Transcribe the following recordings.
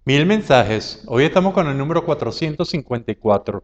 Mil mensajes. Hoy estamos con el número 454.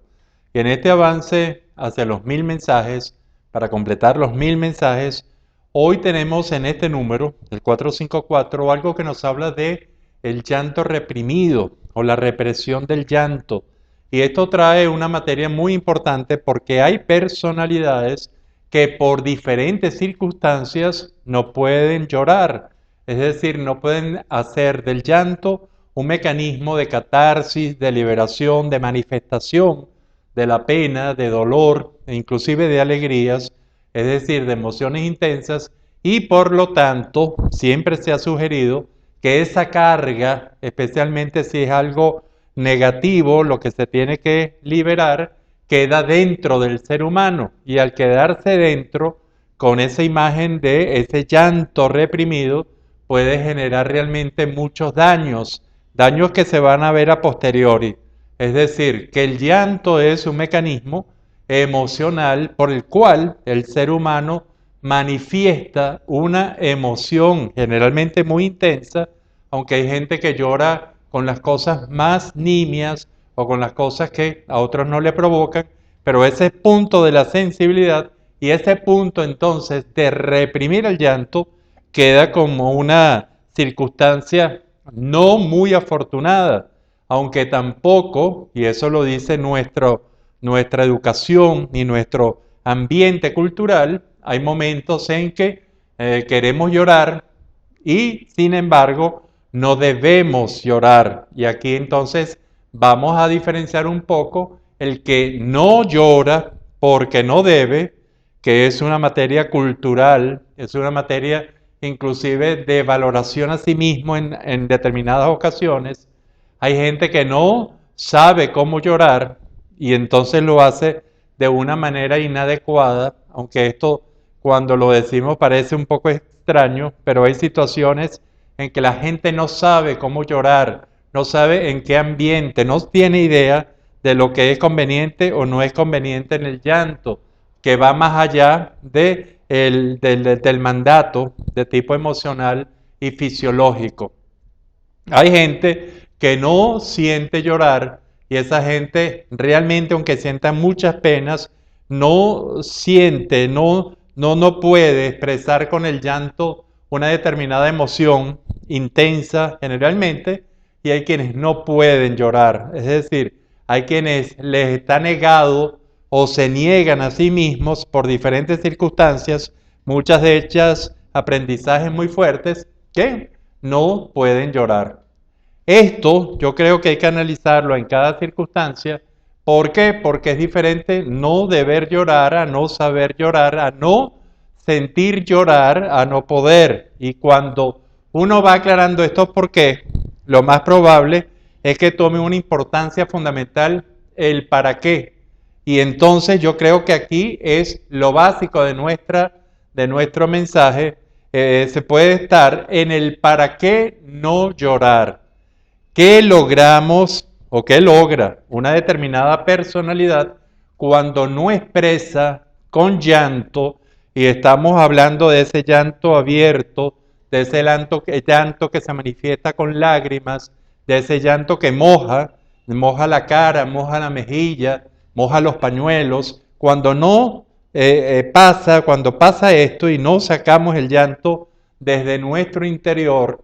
Y en este avance hacia los 1000 mensajes, para completar los 1000 mensajes, hoy tenemos en este número, el 454, algo que nos habla de el llanto reprimido o la represión del llanto. Y esto trae una materia muy importante porque hay personalidades que por diferentes circunstancias no pueden llorar. Es decir, no pueden hacer del llanto un mecanismo de catarsis, de liberación, de manifestación de la pena, de dolor e inclusive de alegrías, es decir, de emociones intensas, y por lo tanto siempre se ha sugerido que esa carga, especialmente si es algo negativo, lo que se tiene que liberar, queda dentro del ser humano, y al quedarse dentro, con esa imagen de ese llanto reprimido, puede generar realmente muchos daños, daños que se van a ver a posteriori. Es decir, que el llanto es un mecanismo emocional por el cual el ser humano manifiesta una emoción generalmente muy intensa, aunque hay gente que llora con las cosas más nimias o con las cosas que a otros no le provocan, pero ese punto de la sensibilidad y ese punto entonces de reprimir el llanto queda como una circunstancia no muy afortunada, aunque tampoco, y eso lo dice nuestra educación y nuestro ambiente cultural, hay momentos en que queremos llorar y sin embargo no debemos llorar. Y aquí entonces vamos a diferenciar un poco el que no llora porque no debe, que es una materia cultural, es una materia inclusive de valoración a sí mismo en determinadas ocasiones. Hay gente que no sabe cómo llorar y entonces lo hace de una manera inadecuada, aunque esto cuando lo decimos parece un poco extraño, pero hay situaciones en que la gente no sabe cómo llorar, no sabe en qué ambiente, no tiene idea de lo que es conveniente o no es conveniente en el llanto, que va más allá del mandato de tipo emocional y fisiológico. Hay gente que no siente llorar y esa gente realmente, aunque sienta muchas penas, no siente, no puede expresar con el llanto una determinada emoción intensa generalmente, y hay quienes no pueden llorar. Es decir, hay quienes les está negado o se niegan a sí mismos por diferentes circunstancias, muchas de ellas aprendizajes muy fuertes, que no pueden llorar. Esto yo creo que hay que analizarlo en cada circunstancia. ¿Por qué? Porque es diferente no deber llorar a no saber llorar, a no sentir llorar, a no poder. Y cuando uno va aclarando esto, ¿por qué? Lo más probable es que tome una importancia fundamental el para qué. Y entonces yo creo que aquí es lo básico de nuestro mensaje. Se puede estar en el para qué no llorar. ¿Qué logramos o qué logra una determinada personalidad cuando no expresa con llanto? Y estamos hablando de ese llanto abierto, de ese llanto que se manifiesta con lágrimas, de ese llanto que moja la cara, moja la mejilla, moja los pañuelos. Cuando no cuando pasa esto y no sacamos el llanto desde nuestro interior,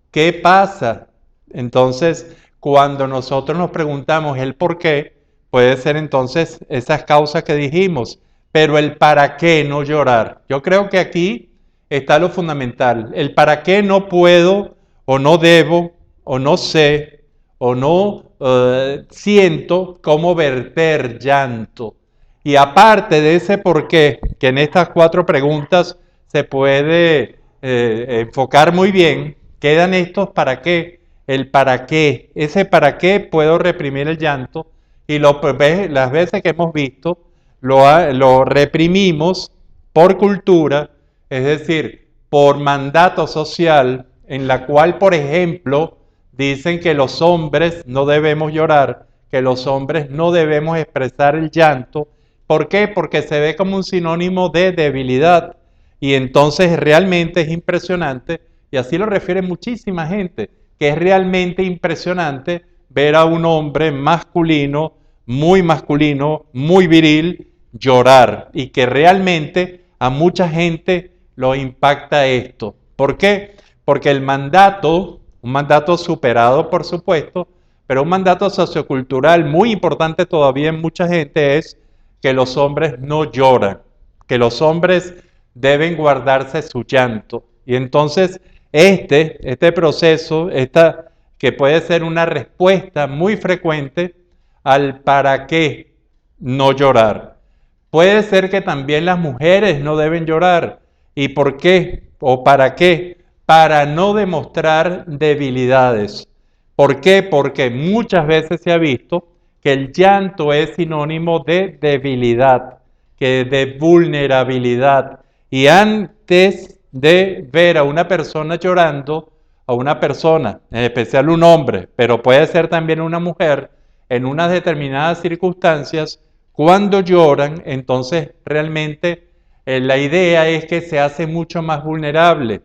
¿qué pasa? Entonces, cuando nosotros nos preguntamos el por qué, puede ser entonces esas causas que dijimos, pero el para qué no llorar. Yo creo que aquí está lo fundamental. El para qué no puedo, o no debo, o no sé, o no siento cómo verter llanto. Y aparte de ese por qué, que en estas 4 preguntas se puede enfocar muy bien, quedan estos para qué. El para qué, ese para qué puedo reprimir el llanto, y las veces que hemos visto lo reprimimos por cultura, es decir, por mandato social, en la cual, por ejemplo, dicen que los hombres no debemos llorar, que los hombres no debemos expresar el llanto. ¿Por qué? Porque se ve como un sinónimo de debilidad, y entonces realmente es impresionante, y así lo refiere muchísima gente. que es realmente impresionante ver a un hombre masculino, muy viril, llorar, y que realmente a mucha gente lo impacta esto. ¿Por qué? Porque el mandato, un mandato superado por supuesto, pero un mandato sociocultural muy importante todavía en mucha gente es que los hombres no lloran, que los hombres deben guardarse su llanto. Y entonces este proceso, que puede ser una respuesta muy frecuente al para qué no llorar. Puede ser que también las mujeres no deben llorar. ¿Y por qué? ¿O para qué? Para no demostrar debilidades. ¿Por qué? Porque muchas veces se ha visto que el llanto es sinónimo de debilidad, que de vulnerabilidad. Y antes de ver a una persona llorando, a una persona, en especial un hombre, pero puede ser también una mujer, en unas determinadas circunstancias, cuando lloran, entonces realmente la idea es que se hace mucho más vulnerable.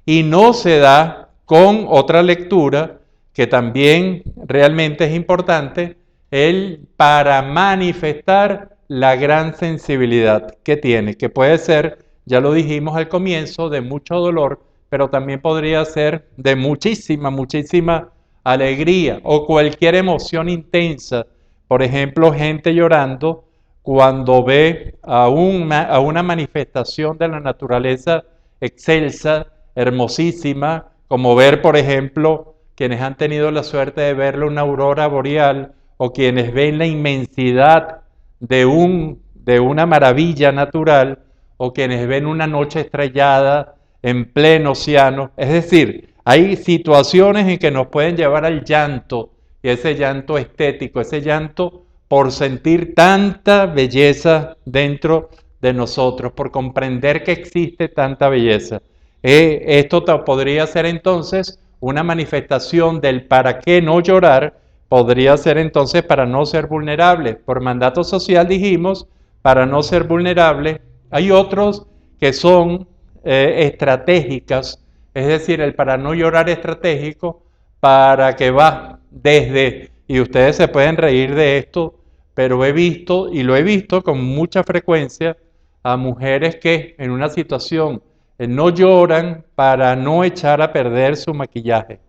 Y no se da con otra lectura que también realmente es importante, el para manifestar la gran sensibilidad que tiene, que puede ser, ya lo dijimos al comienzo, de mucho dolor, pero también podría ser de muchísima alegría o cualquier emoción intensa. Por ejemplo, gente llorando cuando ve a una manifestación de la naturaleza excelsa, hermosísima, como ver, por ejemplo, quienes han tenido la suerte de ver una aurora boreal o quienes ven la inmensidad de una maravilla natural o quienes ven una noche estrellada en pleno océano. Es decir, hay situaciones en que nos pueden llevar al llanto, y ese llanto estético, ese llanto por sentir tanta belleza dentro de nosotros, por comprender que existe tanta belleza. Esto podría ser entonces una manifestación del para qué no llorar, podría ser entonces para no ser vulnerable. Por mandato social dijimos, para no ser vulnerable. Hay otros que son estratégicas, es decir, el para no llorar estratégico, para que va desde, y ustedes se pueden reír de esto, pero he visto, y lo he visto con mucha frecuencia, a mujeres que en una situación no lloran para no echar a perder su maquillaje.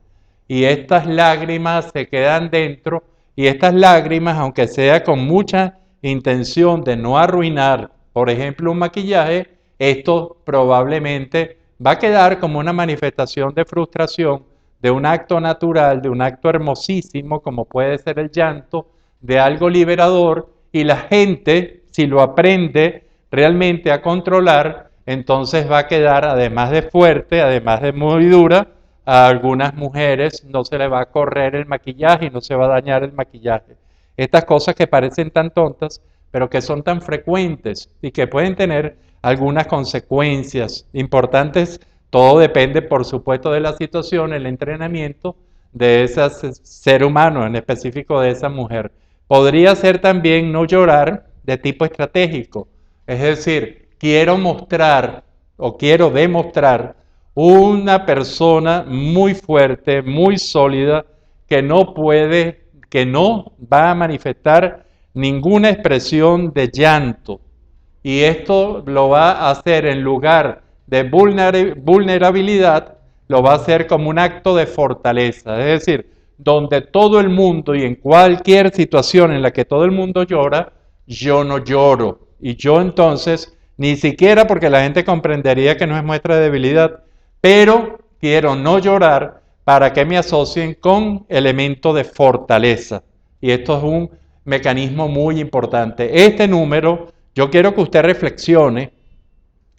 Y estas lágrimas se quedan dentro, y estas lágrimas, aunque sea con mucha intención de no arruinar, por ejemplo, un maquillaje, esto probablemente va a quedar como una manifestación de frustración de un acto natural, de un acto hermosísimo, como puede ser el llanto, de algo liberador, y la gente, si lo aprende realmente a controlar, entonces va a quedar, además de fuerte, además de muy dura, a algunas mujeres no se le va a correr el maquillaje y no se va a dañar el maquillaje. Estas cosas que parecen tan tontas, pero que son tan frecuentes y que pueden tener algunas consecuencias importantes. Todo depende, por supuesto, de la situación, el entrenamiento de ese ser humano, en específico de esa mujer. Podría ser también no llorar de tipo estratégico, es decir, quiero mostrar o quiero demostrar una persona muy fuerte, muy sólida, que no va a manifestar ninguna expresión de llanto. Y esto lo va a hacer en lugar de vulnerabilidad, lo va a hacer como un acto de fortaleza. Es decir, donde todo el mundo y en cualquier situación en la que todo el mundo llora, yo no lloro. Y yo entonces, ni siquiera porque la gente comprendería que no es muestra de debilidad, pero quiero no llorar para que me asocien con elemento de fortaleza. Y esto es un mecanismo muy importante. Este número, yo quiero que usted reflexione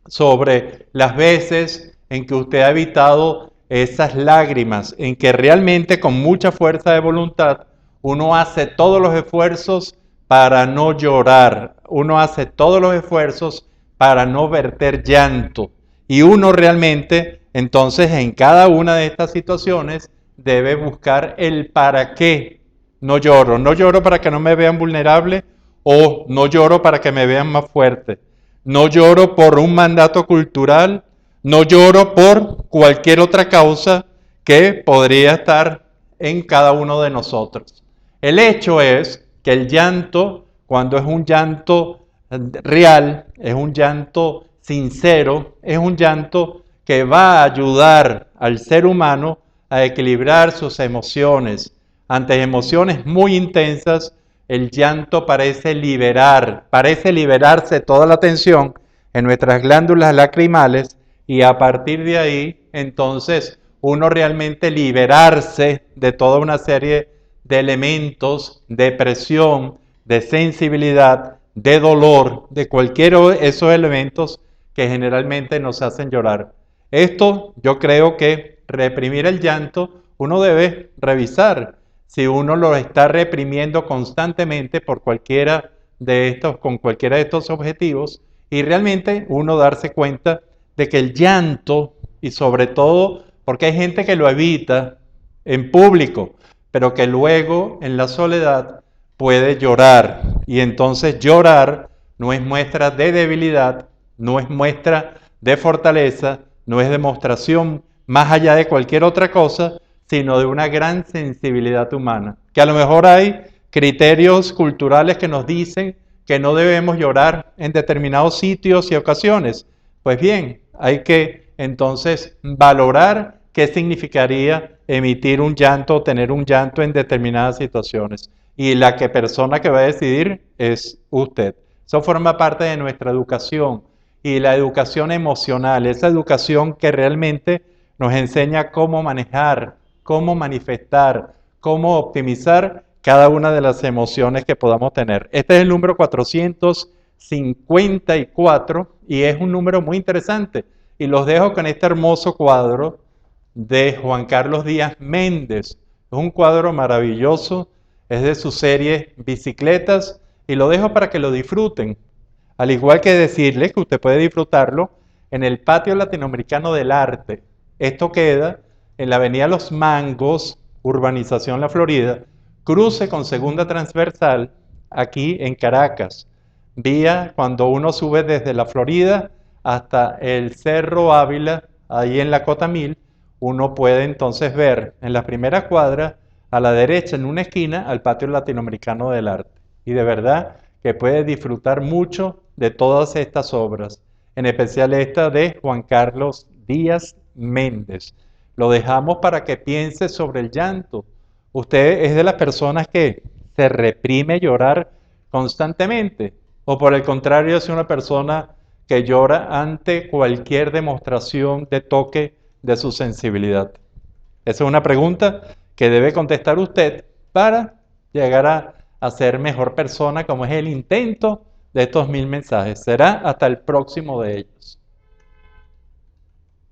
sobre las veces en que usted ha evitado esas lágrimas, en que realmente con mucha fuerza de voluntad uno hace todos los esfuerzos para no llorar, uno hace todos los esfuerzos para no verter llanto, y uno realmente entonces en cada una de estas situaciones debe buscar el para qué no lloro. No lloro para que no me vean vulnerable, o no lloro para que me vean más fuerte. No lloro por un mandato cultural, no lloro por cualquier otra causa que podría estar en cada uno de nosotros. El hecho es que el llanto, cuando es un llanto real, es un llanto sincero, es un llanto que va a ayudar al ser humano a equilibrar sus emociones. Ante emociones muy intensas, el llanto parece liberarse toda la tensión en nuestras glándulas lacrimales y a partir de ahí, entonces, uno realmente liberarse de toda una serie de elementos, de presión, de sensibilidad, de dolor, de cualquiera de esos elementos que generalmente nos hacen llorar. Esto yo creo que reprimir el llanto, uno debe revisar si uno lo está reprimiendo constantemente por cualquiera de estos, con cualquiera de estos objetivos, y realmente uno darse cuenta de que el llanto, y sobre todo porque hay gente que lo evita en público, pero que luego en la soledad puede llorar. Y entonces llorar no es muestra de debilidad, no es muestra de fortaleza, no es demostración más allá de cualquier otra cosa, sino de una gran sensibilidad humana. Que a lo mejor hay criterios culturales que nos dicen que no debemos llorar en determinados sitios y ocasiones. Pues bien, hay que entonces valorar qué significaría emitir un llanto o tener un llanto en determinadas situaciones. Y la persona que va a decidir es usted. Eso forma parte de nuestra educación y la educación emocional, esa educación que realmente nos enseña cómo manejar, cómo manifestar, cómo optimizar cada una de las emociones que podamos tener. Este es el número 454 y es un número muy interesante. Y los dejo con este hermoso cuadro de Juan Carlos Díaz Méndez. Es un cuadro maravilloso, es de su serie Bicicletas y lo dejo para que lo disfruten. Al igual que decirles que usted puede disfrutarlo en el Patio Latinoamericano del Arte. Esto queda en la Avenida Los Mangos, Urbanización La Florida, cruce con Segunda Transversal, aquí en Caracas. Vía cuando uno sube desde La Florida hasta el Cerro Ávila, ahí en la Cota 1000, uno puede entonces ver en la primera cuadra, a la derecha, en una esquina, al Patio Latinoamericano del Arte. Y de verdad que puede disfrutar mucho de todas estas obras, en especial esta de Juan Carlos Díaz Méndez. Lo dejamos para que piense sobre el llanto. ¿Usted es de las personas que se reprime llorar constantemente? ¿O por el contrario es una persona que llora ante cualquier demostración de toque de su sensibilidad? Esa es una pregunta que debe contestar usted para llegar a ser mejor persona, como es el intento de estos 1000 mensajes. Será hasta el próximo de ellos.